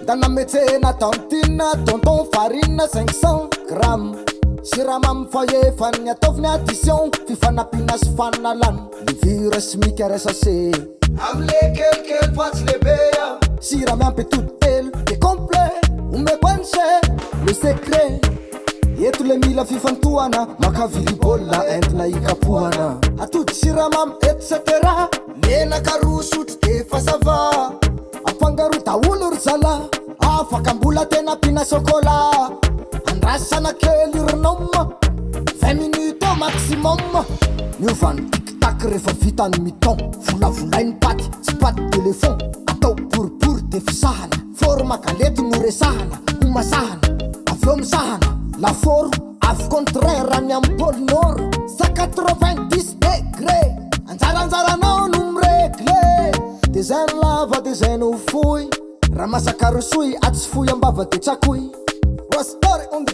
Dana metsena tantine, tonton farine 500 grammes. Siramamy foyer fanny ataoviny addition, fifanapina sy fanalany. Livure smika resase amle kelikely fatsy lehibe. Siramy ampy atody telo de complet. Omeko anse le secret. Eto le mila fifantohana, makavily baolina entina ikapohana. Atody siramamy etc. Menaka roa sotro de fa ça va. Afangaro daolo ry zala, afaka mbola tena pina chocolat. Andrasana kely ronom 20 minutes au maximum. Miovany tic-tac rehefa vitany miton. Volavolainy paty, tsy paty téléphone. Atao boribory de fisahana. Forma galety no resahana, homasahana, avy misahana. Laforo, avy contraire any amin'ny pôle nord. 190 degré, anjaranjaranao no miregle. Design lava, design ho fohy. Raha masaka rosoy, atsy fohy ambava de tsakoy. Story on the